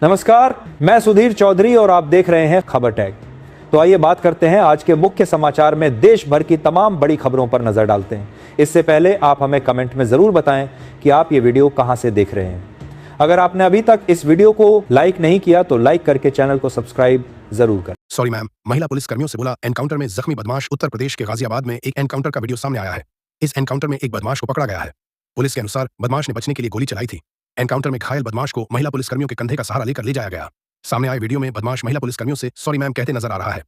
नमस्कार, मैं सुधीर चौधरी और आप देख रहे हैं खबर टैग। तो आइए बात करते हैं आज के मुख्य समाचार में देश भर की तमाम बड़ी खबरों पर नजर डालते हैं। इससे पहले आप हमें कमेंट में जरूर बताएं कि आप ये वीडियो कहां से देख रहे हैं। अगर आपने अभी तक इस वीडियो को लाइक नहीं किया तो लाइक करके चैनल को सब्सक्राइब जरूर करें। सॉरी मैम, महिला पुलिस कर्मियों से बोला एनकाउंटर में जख्मी बदमाश। उत्तर प्रदेश के गाजियाबाद में एक एनकाउंटर का वीडियो सामने आया है। इस एनकाउंटर में एक बदमाश को पकड़ा गया है। पुलिस के अनुसार बदमाश ने बचने के लिए गोली चलाई थी। एनकाउंटर में घायल बदमाश को महिला पुलिसकर्मियों के कंधे का सहारा लेकर ले जाया गया। सामने आए वीडियो में बदमाश महिला पुलिसकर्मियों से सॉरी मैम कहते नजर आ रहा है।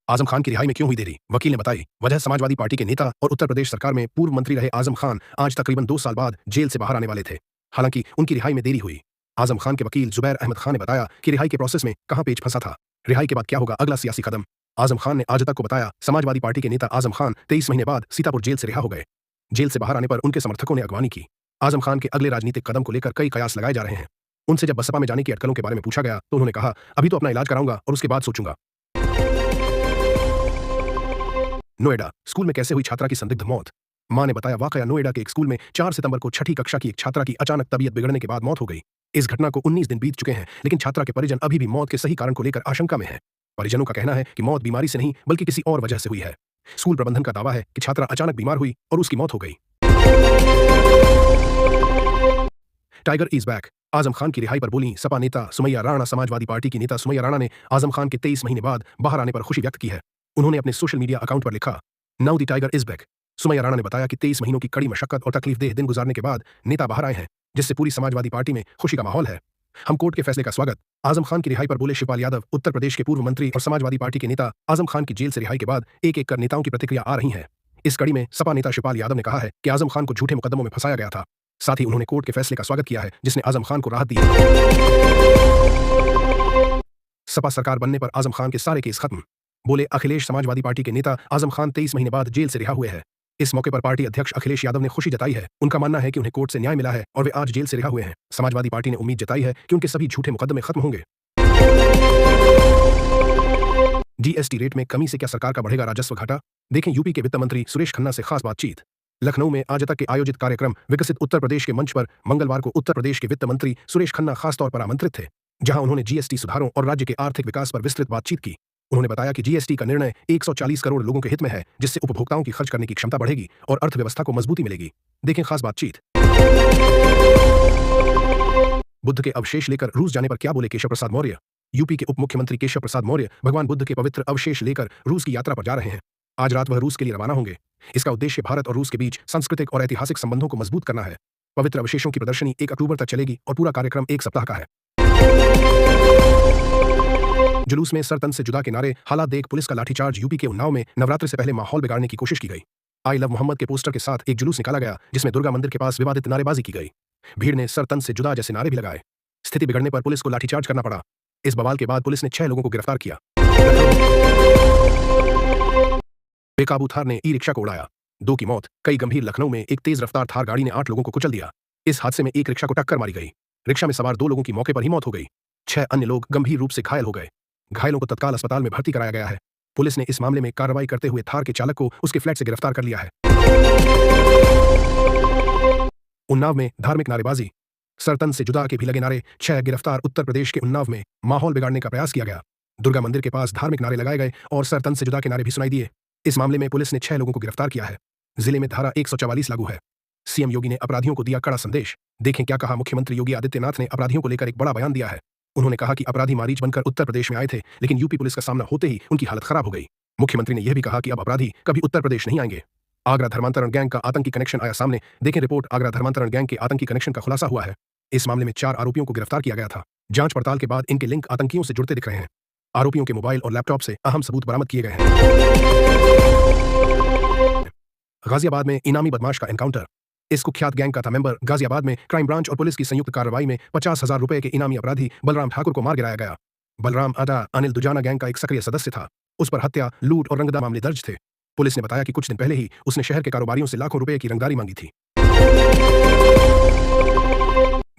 आजम खान की रिहाई में क्यों हुई देरी? वकील ने बताई वजह समाजवादी पार्टी के नेता और उत्तर प्रदेश सरकार में पूर्व मंत्री रहे आजम खान आज तकरीबन 2 साल बाद जेल से बाहर आने वाले थे। हालांकि उनकी रिहाई में देरी हुई। आजम खान के वकील जुबैर अहमद खान ने बताया कि रिहाई के प्रोसेस में कहां पेच फंसा था, रिहाई के बाद क्या होगा अगला सियासी कदम। आजम खान ने आज तक को बताया समाजवादी पार्टी के नेता आजम खान 23 महीने बाद सीतापुर जेल से रिहा हो गए। जेल से बाहर आने पर उनके समर्थकों ने अगवानी की। आजम खान के अगले राजनीतिक कदम को लेकर कई कयास लगाए जा रहे हैं। उनसे जब बसपा में जाने की अटकलों के बारे में पूछा गया तो उन्होंने कहा अभी तो अपना इलाज कराऊंगा और उसके बाद सोचूंगा। नोएडा, स्कूल में कैसे हुई छात्रा की संदिग्ध मौत? मां ने बताया वाकया नोएडा के एक स्कूल में 4 सितंबर को 6ठी कक्षा की एक छात्रा की अचानक तबीयत बिगड़ने के बाद मौत हो गई। इस घटना को 19 दिन बीत चुके हैं, लेकिन छात्रा के परिजन अभी भी मौत के सही कारण को लेकर आशंका में है। परिजनों का कहना है कि मौत बीमारी से नहीं बल्कि किसी और वजह से हुई है। स्कूल प्रबंधन का दावा है कि छात्रा अचानक बीमार हुई और उसकी मौत हो गई। Tiger is back, Azam Khan की रिहाई पर बोली सपा नेता सुमैया राणा। समाजवादी पार्टी की नेता सुमैया राणा ने आजम खान के 23 महीने बाद बाहर आने पर खुशी व्यक्त की है। उन्होंने अपने सोशल मीडिया अकाउंट पर लिखा now the tiger is back. Sumaiya Rana ने बताया कि 23 महीनों की कड़ी मशक्कत और तकलीफदेह दिन गुजारने के बाद नेता बाहर आए हैं, जिससे पूरी समाजवादी पार्टी में खुशी का माहौल है। हम कोर्ट के फैसले का स्वागत। आजम खान की रिहाई पर बोले शिवपाल यादव। उत्तर प्रदेश के पूर्व मंत्री और समाजवादी पार्टी के नेता आजम खान की जेल से रिहाई के बाद एक एक कर नेताओं की प्रतिक्रिया आ रही है। इस कड़ी में सपा नेता शिवपाल यादव ने कहा है कि आजम खान को झूठे मुकदमों में फंसाया गया था। साथ ही उन्होंने कोर्ट के फैसले का स्वागत किया है जिसने आजम खान को राहत दी है। सपा सरकार बनने पर आजम खान के सारे केस खत्म, बोले अखिलेश। समाजवादी पार्टी के नेता आजम खान 23 महीने बाद जेल से रिहा हुए हैं। इस मौके पर पार्टी अध्यक्ष अखिलेश यादव ने खुशी जताई है। उनका मानना है कि उन्हें कोर्ट से न्याय मिला है और वे आज जेल से रिहा हुए हैं। समाजवादी पार्टी ने उम्मीद जताई है कि उनके सभी झूठे मुकदमे खत्म होंगे। जीएसटी रेट में कमी से क्या सरकार का बढ़ेगा राजस्व घाटा? देखें यूपी के वित्त मंत्री सुरेश खन्ना से खास बातचीत। लखनऊ में आज तक के आयोजित कार्यक्रम विकसित उत्तर प्रदेश के मंच पर मंगलवार को उत्तर प्रदेश के वित्त मंत्री सुरेश खन्ना खासतौर पर आमंत्रित थे, जहां उन्होंने जीएसटी सुधारों और राज्य के आर्थिक विकास पर विस्तृत बातचीत की। उन्होंने बताया कि जीएसटी का निर्णय 140 करोड़ लोगों के हित में है, जिससे उपभोक्ताओं की खर्च करने की क्षमता बढ़ेगी और अर्थव्यवस्था को मजबूती मिलेगी। देखें खास बातचीत। बुद्ध के अवशेष लेकर रूस जाने पर क्या बोले केशव प्रसाद मौर्य? यूपी के उप मुख्यमंत्री केशव प्रसाद मौर्य भगवान बुद्ध के पवित्र अवशेष लेकर रूस की यात्रा पर जा रहे हैं। आज रात वह रूस के लिए रवाना होंगे। इसका उद्देश्य भारत और रूस के बीच सांस्कृतिक और ऐतिहासिक संबंधों को मजबूत करना है। पवित्र अवशेषों की प्रदर्शनी 1 अक्टूबर तक चलेगी और पूरा कार्यक्रम 1 सप्ताह का है। जुलूस में सर तन से जुदा के नारे, हालात देख पुलिस का लाठीचार्ज। यूपी के उन्नाव में नवरात्रि से पहले माहौल बिगाड़ने की कोशिश की गई। आई लव मोहम्मद के पोस्टर के साथ एक जुलूस निकाला गया, जिसमें दुर्गा मंदिर के पास विवादित नारेबाजी की गई। भीड़ ने सर तन से जुदा जैसे नारे भी लगाए। स्थिति बिगड़ने पर पुलिस को लाठीचार्ज करना पड़ा। इस बवाल के बाद पुलिस ने 6 लोगों को गिरफ्तार किया। बेकाबू थार ने ई रिक्शा को उड़ाया, 2 की मौत, कई गंभीर। लखनऊ में एक तेज रफ्तार थार गाड़ी ने 8 लोगों को कुचल दिया। इस हादसे में एक रिक्शा को टक्कर मारी गई। रिक्शा में सवार 2 लोगों की मौके पर ही मौत हो गई। 6 अन्य लोग गंभीर रूप से घायल हो गए। घायलों को तत्काल अस्पताल में भर्ती कराया गया है। पुलिस ने इस मामले में कार्रवाई करते हुए थार के चालक को उसके फ्लैट से गिरफ्तार कर लिया है। उन्नाव में धार्मिक नारेबाजी, सरतन से जुदा के भी लगे नारे, 6 गिरफ्तार। उत्तर प्रदेश के उन्नाव में माहौल बिगाड़ने का प्रयास किया गया। दुर्गा मंदिर के पास धार्मिक नारे लगाए गए और सरतन से जुदा के नारे भी सुनाई दिए। इस मामले में पुलिस ने 6 लोगों को गिरफ्तार किया है। जिले में धारा 144 लागू है। सीएम योगी ने अपराधियों को दिया कड़ा संदेश। देखें क्या कहा मुख्यमंत्री योगी आदित्यनाथ ने अपराधियों को लेकर एक बड़ा बयान दिया है। उन्होंने कहा कि अपराधी मारीच बनकर उत्तर प्रदेश में आए थे, लेकिन यूपी पुलिस का सामना होते ही उनकी हालत खराब हो गई। मुख्यमंत्री ने यह भी कहा कि अब अपराधी कभी उत्तर प्रदेश नहीं आएंगे। आगरा धर्मांतरण गैंग का आतंकी कनेक्शन आया सामने। देखें रिपोर्ट। आगरा धर्मांतरण गैंग के आतंकी कनेक्शन का खुलासा हुआ है। इस मामले में 4 आरोपियों को गिरफ्तार किया गया था। जांच पड़ताल के बाद इनके लिंक आतंकियों से जुड़ते दिख रहे हैं। आरोपियों के मोबाइल और लैपटॉप से अहम सबूत बरामद किए गए हैं। गाजियाबाद में इनामी बदमाश का एनकाउंटर। इस कुख्यात गैंग का था मेंबर। गाजियाबाद में क्राइम ब्रांच और पुलिस की संयुक्त कार्रवाई में 50,000 रुपए के इनामी अपराधी बलराम ठाकुर को मार गिराया गया। बलराम अदा अनिल दुजाना गैंग का एक सक्रिय सदस्य था। उस पर हत्या, लूट और रंगदा मामले दर्ज थे। पुलिस ने बताया कि कुछ दिन पहले ही उसने शहर के कारोबारियों से लाखों रुपए की रंगदारी मांगी थी।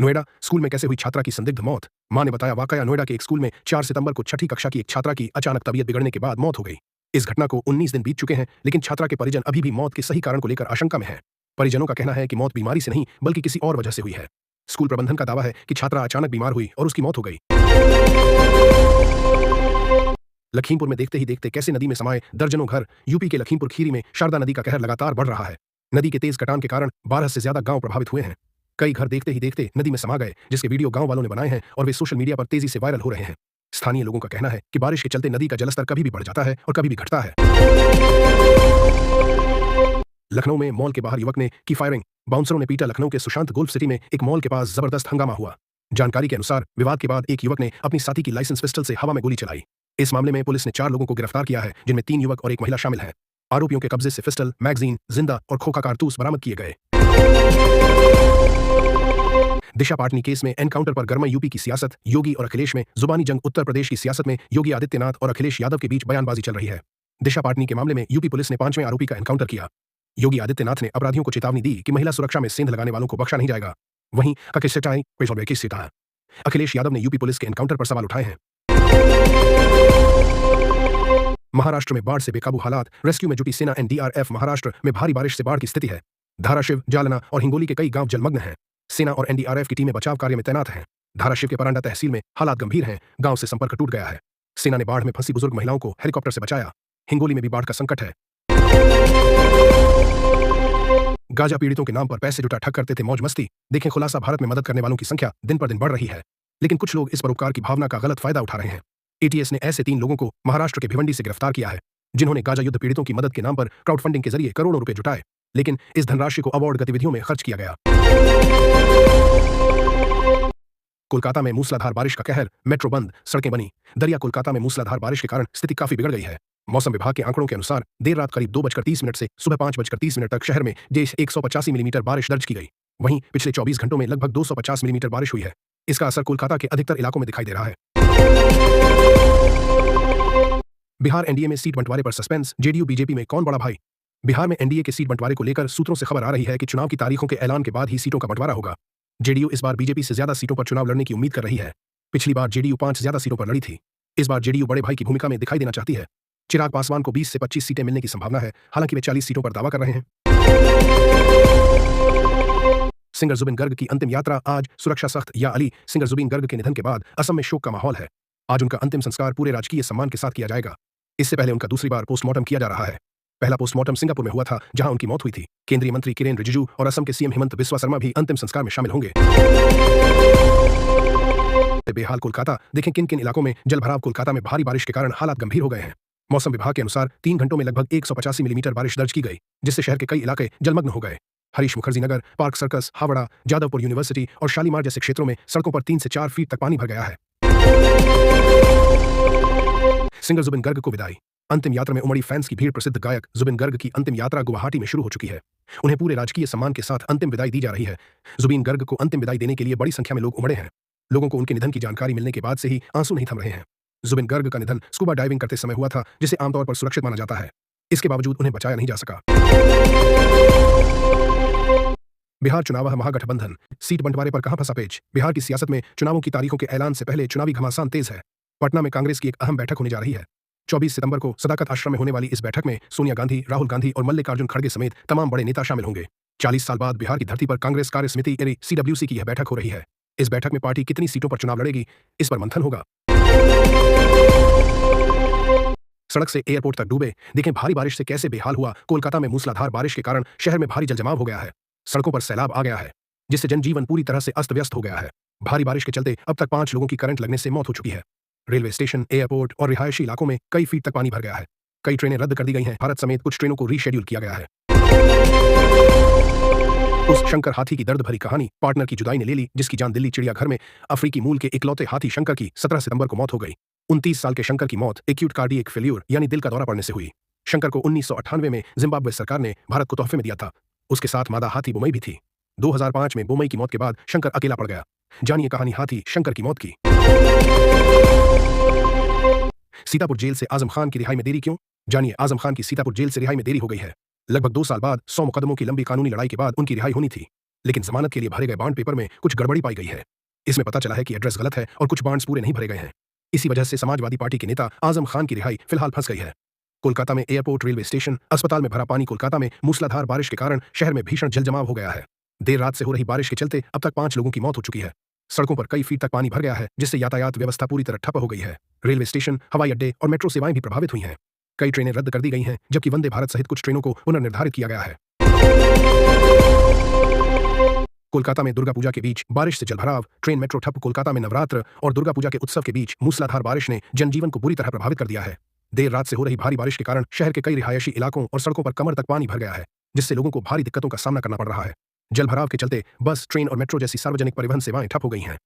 नोएडा, स्कूल में कैसे हुई छात्रा की संदिग्ध मौत? मां ने बताया वाकया नोएडा के एक स्कूल में 4 सितंबर को 6ठी कक्षा की एक छात्रा की अचानक तबीयत बिगड़ने के बाद मौत हो गई। इस घटना को 19 दिन बीत चुके हैं, लेकिन छात्रा के परिजन अभी भी मौत के सही कारण को लेकर आशंका में हैं। परिजनों का कहना है कि मौत बीमारी से नहीं बल्कि किसी और वजह से हुई है। स्कूल प्रबंधन का दावा है कि छात्रा अचानक बीमार हुई और उसकी मौत हो गई। लखीमपुर में देखते ही देखते कैसे नदी में समाये दर्जनों घर। यूपी के लखीमपुर खीरी में शारदा नदी का कहर लगातार बढ़ रहा है। नदी के तेज कटान के कारण 12 से ज्यादा गांव प्रभावित हुए हैं। कई घर देखते ही देखते नदी में समा गए, जिसके वीडियो गांव वालों ने बनाए हैं और वे सोशल मीडिया पर तेजी से वायरल हो रहे हैं। स्थानीय लोगों का कहना है कि बारिश के चलते नदी का जलस्तर कभी भी बढ़ जाता है और कभी भी घटता है। लखनऊ में मॉल के बाहर युवक ने की फायरिंग। बाउंसरों ने पीटा। लखनऊ के सुशांत गोल्फ सिटी में एक मॉल के पास जबरदस्त हंगामा हुआ। जानकारी के अनुसार विवाद के बाद एक युवक ने अपनी साथी की लाइसेंस पिस्टल से हवा में गोली चलाई। इस मामले में पुलिस ने 4 लोगों को गिरफ्तार किया है, जिनमें 3 युवक और एक महिला शामिल है। आरोपियों के कब्जे से पिस्टल, मैगजीन, जिंदा और खोखा कारतूस बरामद किए गए। दिशा पाटनी केस में एनकाउंटर पर गरमा यूपी की सियासत। योगी और अखिलेश में जुबानी जंग। उत्तर प्रदेश की सियासत में योगी आदित्यनाथ और अखिलेश यादव के बीच बयानबाजी चल रही है। दिशा पाटनी के मामले में यूपी पुलिस ने 5वें आरोपी का एनकाउंटर किया। योगी आदित्यनाथ ने अपराधियों को चेतावनी दी कि महिला सुरक्षा में सेंध लगाने वालों को बख्शा नहीं जाएगा। वहीं अखिलेश यादव ने यूपी पुलिस के एनकाउंटर पर सवाल उठाए हैं। महाराष्ट्र में बाढ़ से बेकाबू हालात। रेस्क्यू में जुटी सेना एनडीआरएफ। महाराष्ट्र में भारी बारिश से बाढ़ की स्थिति है। धाराशिव, जालना और हिंगोली के कई गांव जलमग्न हैं। सेना और एनडीआरएफ की टीमें बचाव कार्य में तैनात हैं। धाराशिव के परांडा तहसील में हालात गंभीर हैं। गांव से संपर्क टूट गया है। सेना ने बाढ़ में फंसी बुजुर्ग महिलाओं को हेलीकॉप्टर से बचाया। हिंगोली में भी बाढ़ का संकट है। गांजा पीड़ितों के नाम पर पैसे जुटा ठग करते थे मौज मस्ती। देखें खुलासा। भारत में मदद करने वालों की संख्या दिन पर दिन बढ़ रही है, लेकिन कुछ लोग इस परोपकार की भावना का गलत फायदा उठा रहे हैं। एटीएस ने ऐसे 3 लोगों को महाराष्ट्र के भिवंडी से गिरफ्तार किया है, जिन्होंने गांजा युद्ध पीड़ितों की मदद के नाम पर क्राउड फंडिंग के जरिए करोड़ों रुपए जुटाए, लेकिन इस धनराशि को अवार्ड गतिविधियों में खर्च किया गया। कोलकाता में मूसलाधार बारिश का कहर। मेट्रो बंद, सड़कें बनी। दरिया कोलकाता में मूसलाधार बारिश के कारण स्थिति काफी बिगड़ गई है। मौसम विभाग के आंकड़ों के अनुसार देर रात करीब 2:30 से सुबह 5:30 तक शहर में 185 मिलीमीटर बारिश दर्ज की गई। वहीं पिछले 24 घंटों में लगभग 250 मिलीमीटर बारिश हुई है। इसका असर कोलकाता के अधिकतर इलाकों में दिखाई दे रहा है। बिहार एनडीए में सीट बंटवारे पर सस्पेंस। जेडीयू बीजेपी में कौन बड़ा भाई। बिहार में एनडीए के सीट बंटवारे को लेकर सूत्रों से खबर आ रही है कि चुनाव की तारीखों के ऐलान के बाद ही सीटों का बंटवारा होगा। जेडीयू इस बार बीजेपी से ज्यादा सीटों पर चुनाव लड़ने की उम्मीद कर रही है। पिछली बार जेडीयू 5 ज्यादा सीटों पर लड़ी थी। इस बार जेडीयू बड़े भाई की भूमिका में दिखाई देना चाहती है। चिराग पासवान को 20 से 25 सीटें मिलने की संभावना है, हालांकि वे 40 सीटों पर दावा कर रहे हैं। सिंगर जुबिन गर्ग की अंतिम यात्रा आज। सुरक्षा सख्त। या अली। सिंगर जुबिन गर्ग के निधन के बाद असम में शोक का माहौल है। आज उनका अंतिम संस्कार पूरे राजकीय सम्मान के साथ किया जाएगा। इससे पहले उनका दूसरी बार पोस्टमार्टम किया जा रहा है। पहला पोस्टमार्टम सिंगापुर में हुआ था, जहां उनकी मौत हुई थी। केंद्रीय मंत्री किरेन रिजिजू और असम के सीएम हिमंत बिस्वा शर्मा भी अंतिम संस्कार में शामिल होंगे। बेहाल कोलकाता। देखें किन किन इलाकों में जलभराव। कोलकाता में भारी बारिश के कारण हालात गंभीर हो गए हैं। मौसम विभाग के अनुसार 3 घंटों में लगभग 185 मिलीमीटर बारिश दर्ज की गई, जिससे शहर के कई इलाके जलमग्न हो गए। Harish Mukherjee Nagar, Park Circus, Howrah, Jadavpur University और शालीमार जैसे क्षेत्रों में सड़कों पर 3 से 4 फीट तक पानी भर गया है। सिंगर जुबिन गर्ग को विदाई। अंतिम यात्रा में उमड़ी फैंस की भीड़। प्रसिद्ध गायक जुबिन गर्ग की अंतिम यात्रा गुवाहाटी में शुरू हो चुकी है। उन्हें पूरे राजकीय सम्मान के साथ अंतिम विदाई दी जा रही है। जुबिन गर्ग को अंतिम विदाई देने के लिए बड़ी संख्या में लोग उमड़े हैं। लोगों को उनके निधन की जानकारी मिलने के बाद से ही आंसू नहीं थम रहे हैं। जुबिन गर्ग का निधन स्कूबा डाइविंग करते समय हुआ था, जिसे आमतौर पर सुरक्षित माना जाता है। इसके बावजूद उन्हें बचाया नहीं जा सका। बिहार चुनाव महागठबंधन। सीट बंटवारे पर कहां फंसा पेच। बिहार की सियासत में चुनावों की तारीखों के ऐलान से पहले चुनावी घमासान तेज है। पटना में कांग्रेस की एक अहम बैठक होने जा रही है। 24 सितंबर को सदाकत आश्रम में होने वाली इस बैठक में सोनिया गांधी, राहुल गांधी और मल्लिकार्जुन खड़गे समेत तमाम बड़े नेता शामिल होंगे। 40 साल बाद बिहार की धरती पर कांग्रेस कार्य समिति यानी CWC की यह बैठक हो रही है। इस बैठक में पार्टी कितनी सीटों पर चुनाव लड़ेगी, इस पर मंथन होगा। सड़क से एयरपोर्ट तक डूबे। देखें भारी बारिश से कैसे बेहाल हुआ। कोलकाता में मूसलाधार बारिश के कारण शहर में भारी जलजमाव हो गया है। सड़कों पर सैलाब आ गया है, जिससे जनजीवन पूरी तरह से अस्त व्यस्त हो गया है। भारी बारिश के चलते अब तक 5 लोगों की करंट लगने से मौत हो चुकी है। रेलवे स्टेशन, एयरपोर्ट और रिहायशी इलाकों में कई फीट तक पानी भर गया है। कई ट्रेनें रद्द कर दी गई हैं। भारत समेत कुछ ट्रेनों को रीशेड्यूल किया गया है। उस शंकर हाथी की दर्द भरी कहानी। पार्टनर की जुदाई ने ले ली, जिसकी जान दिल्ली चिड़ियाघर में अफ्रीकी मूल के इकलौते हाथी शंकर की 17 सितंबर को मौत हो गई। 29 साल के शंकर की मौत एक्यूट कार्डियक फेल्यूर यानी दिल का दौरा पड़ने से हुई। शंकर को 1998 में जिम्बाब्वे सरकार ने भारत को तोहफे में दिया था। उसके साथ मादा हाथी बुमई भी थी। 2005 में बुमई की मौत के बाद शंकर अकेला पड़ गया। जानिए कहानी हाथी शंकर की मौत की। सीतापुर जेल से आजम खान की रिहाई में देरी क्यों? जानिए आजम खान की सीतापुर जेल से रिहाई में देरी हो गई है। लगभग 2 साल बाद 100 मुकदमों की लंबी कानूनी लड़ाई के बाद उनकी रिहाई होनी थी, लेकिन जमानत के लिए भरे गए बॉन्ड पेपर में कुछ गड़बड़ी पाई गई है। इसमें पता चला है कि एड्रेस गलत है और कुछ बॉन्ड्स पूरे नहीं भरे गए हैं। इसी वजह से समाजवादी पार्टी के नेता आजम खान की रिहाई फिलहाल फंस गई है। कोलकाता में एयरपोर्ट, रेलवे स्टेशन, अस्पताल में भरा पानी। कोलकाता में मूसलाधार बारिश के कारण शहर में भीषण जलजमाव हो गया है। देर रात से हो रही बारिश के चलते अब तक 5 लोगों की मौत हो चुकी है। सड़कों पर कई फीट तक पानी भर गया है, जिससे यातायात व्यवस्था पूरी तरह ठप हो गई है। रेलवे स्टेशन, हवाई अड्डे और मेट्रो सेवाएं भी प्रभावित हुई हैं। कई ट्रेनें रद्द कर दी गई हैं, जबकि वंदे भारत सहित कुछ ट्रेनों को पुनर्निर्धारित किया गया है। कोलकाता में दुर्गा पूजा के बीच बारिश से जलभराव, ट्रेन मेट्रो ठप। कोलकाता में नवरात्र और दुर्गा पूजा के उत्सव के बीच मूसलाधार बारिश ने जनजीवन को बुरी तरह प्रभावित कर दिया है। देर रात से हो रही भारी बारिश के कारण शहर के कई रिहायशी इलाकों और सड़कों पर कमर तक पानी भर गया है, जिससे लोगों को भारी दिक्कतों का सामना करना पड़ रहा है। जलभराव के चलते बस, ट्रेन और मेट्रो जैसी सार्वजनिक परिवहन सेवाएं ठप हो गई हैं।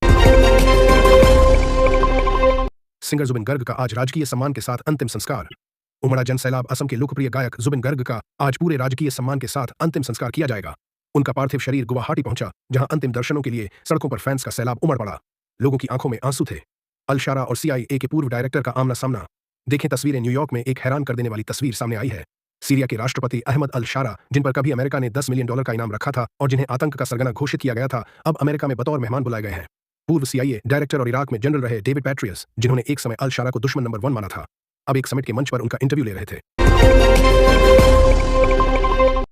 सिंगर जुबिन गर्ग का आज राजकीय सम्मान के साथ अंतिम संस्कार। उमड़ा जन सैलाब असम के लोकप्रिय गायक जुबिन गर्ग का आज पूरे राजकीय सम्मान के साथ अंतिम संस्कार किया जाएगा। उनका पार्थिव शरीर गुवाहाटी पहुंचा, जहां अंतिम दर्शनों के लिए सड़कों पर फैंस का सैलाब उमड़ पड़ा। लोगों की आंखों में आंसू थे। अल शारा और CIA के पूर्व डायरेक्टर का आमना सामना। देखें तस्वीरें। न्यूयॉर्क में एक हैरान कर देने वाली तस्वीर सामने आई है। सीरिया के राष्ट्रपति अहमद अल शारा, जिन पर कभी अमेरिका ने $10 मिलियन का इनाम रखा था और जिन्हें आतंक का सरगना घोषित किया गया था, अब अमेरिका में बतौर मेहमान बुलाए गए हैं। पूर्व CIA डायरेक्टर और इराक में जनरल रहे डेविड पैट्रियस, जिन्होंने एक समय अल शारा को दुश्मन नंबर 1 माना था, अब एक समिट के मंच पर उनका इंटरव्यू ले रहे थे।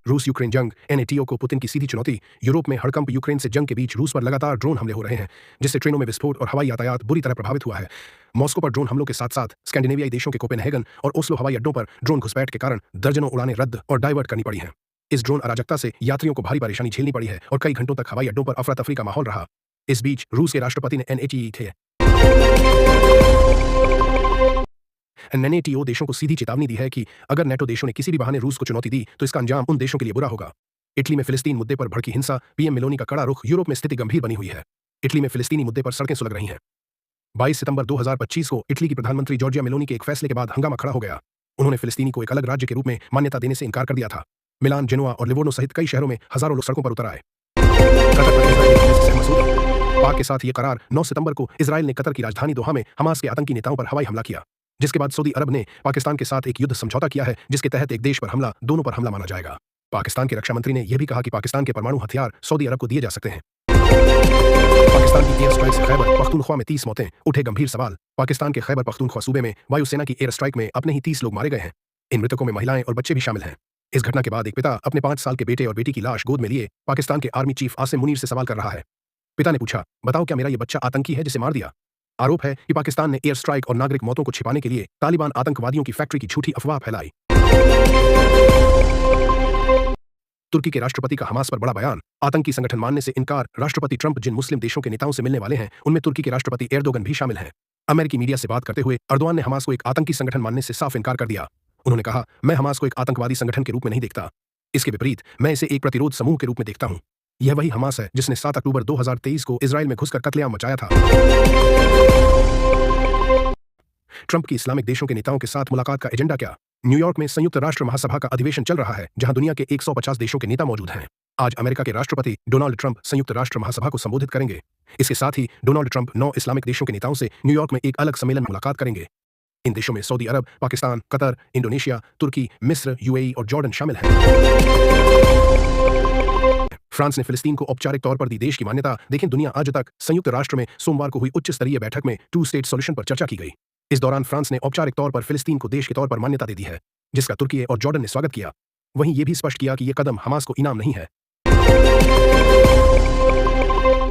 रूस यूक्रेन जंग, NATO को पुतिन की सीधी चुनौती। यूरोप में हड़कंप। यूक्रेन से जंग के बीच रूस पर लगातार ड्रोन हमले हो रहे हैं, जिससे ट्रेनों में विस्फोट और हवाई यातायात बुरी तरह प्रभावित हुआ है। मॉस्को पर ड्रोन हमलों के साथ साथ स्कैंडिनेवियाई देशों के कोपेनहेगन और ओस्लो हवाई अड्डों पर ड्रोन घुसपैठ के कारण दर्जनों उड़ानें रद्द और डाइवर्ट करनी पड़ी हैं। इस ड्रोन अराजकता से यात्रियों को भारी परेशानी झेलनी पड़ी है और कई घंटों तक हवाई अड्डों पर अफरा तफरी का माहौल रहा। इस बीच रूस के राष्ट्रपति ने NATO देशों को सीधी चेतावनी दी है कि अगर नेटो देशों ने किसी भी बहाने रूस को चुनौती दी तो इसका अंजाम उन देशों के लिए बुरा होगा। इटली में फिलिस्तीन मुद्दे पर भड़की हिंसा। PM मेलोनी का कड़ा रुख। यूरोप में स्थिति गंभीर बनी हुई है। इटली में फिलिस्तीनी मुद्दे पर सड़कें सुलग रही हैं। 22 सितंबर 2025 को इटली की प्रधानमंत्री जॉर्जिया मेलोनी के एक फैसले के बाद हंगामा खड़ा हो गया। उन्होंने फिलिस्तीनी को एक अलग राज्य के रूप में मान्यता देने से इनकार कर दिया था। मिलान, जेनोआ और लिवोर्नो सहित कई शहरों में हजारों लोग सड़कों पर उतर आए। पाक के साथ ये करार। 9 सितंबर को इजरायल ने कतर की राजधानी दोहा में हमास के आतंकी नेताओं पर हवाई हमला किया, जिसके बाद सऊदी अरब ने पाकिस्तान के साथ एक युद्ध समझौता किया है, जिसके तहत एक देश पर हमला दोनों पर हमला माना जाएगा। पाकिस्तान के रक्षा मंत्री ने यह भी कहा कि पाकिस्तान के परमाणु हथियार सऊदी अरब को दिए जा सकते हैं। पाकिस्तान की एयर स्ट्राइक से खैबर पख्तूनख्वा में 30 मौतें। उठे गंभीर सवाल। पाकिस्तान के खैबर पख्तूनख्वा सूबे में वायुसेना की एयर स्ट्राइक में अपने ही 30 लोग मारे गए हैं। इन मृतकों में महिलाएं और बच्चे भी शामिल हैं। इस घटना के बाद एक पिता अपने 5 साल के बेटे और बेटी की लाश गोद में लिए पाकिस्तान के आर्मी चीफ आसिम मुनीर से सवाल कर रहा है। पिता ने पूछा, बताओ क्या मेरा ये बच्चा आतंकी है जिसे मार दिया? आरोप है कि पाकिस्तान ने एयर स्ट्राइक और नागरिक मौतों को छिपाने के लिए तालिबान आतंकवादियों की फैक्ट्री की झूठी अफवाह फैलाई। तुर्की के राष्ट्रपति का हमास पर बड़ा बयान। आतंकी संगठन मानने से इनकार। राष्ट्रपति ट्रंप जिन मुस्लिम देशों के नेताओं से मिलने वाले हैं, उनमें तुर्की के राष्ट्रपति एर्दोगन भी शामिल हैं। अमेरिकी मीडिया से बात करते हुए अर्दोआन ने हमास को एक आतंकी संगठन मानने से साफ इनकार कर दिया। उन्होंने कहा, मैं हमास को एक आतंकवादी संगठन के रूप में नहीं देखता। इसके विपरीत मैं इसे एक प्रतिरोध समूह के रूप में देखता हूं। यह वही हमास है जिसने 7 अक्टूबर 2023 को इजराइल में घुसकर कत्लेआम मचाया था। ट्रंप की इस्लामिक देशों के नेताओं के साथ मुलाकात का एजेंडा क्या? न्यूयॉर्क में संयुक्त राष्ट्र महासभा का अधिवेशन चल रहा है, जहां दुनिया के 150 देशों के नेता मौजूद हैं। आज अमेरिका के राष्ट्रपति डोनाल्ड ट्रंप संयुक्त राष्ट्र महासभा को संबोधित करेंगे। इसके साथ ही डोनाल्ड ट्रंप 9 इस्लामिक देशों के नेताओं से न्यूयॉर्क में एक अलग सम्मेलन में मुलाकात करेंगे। इन देशों में सऊदी अरब, पाकिस्तान, कतर, इंडोनेशिया, तुर्की, मिस्र, UAE और जॉर्डन शामिल हैं। फ्रांस ने फिलिस्तीन को औपचारिक तौर पर दी देश की मान्यता। देखें दुनिया आज तक। संयुक्त राष्ट्र में सोमवार को हुई उच्च स्तरीय बैठक में 2 स्टेट सॉल्यूशन पर चर्चा की गई। इस दौरान फ्रांस ने औपचारिक तौर पर फिलिस्तीन को देश के तौर पर मान्यता दे दी है, जिसका तुर्की और जॉर्डन ने स्वागत किया। वहीं यह भी स्पष्ट किया कि यह कदम हमास को इनाम नहीं है।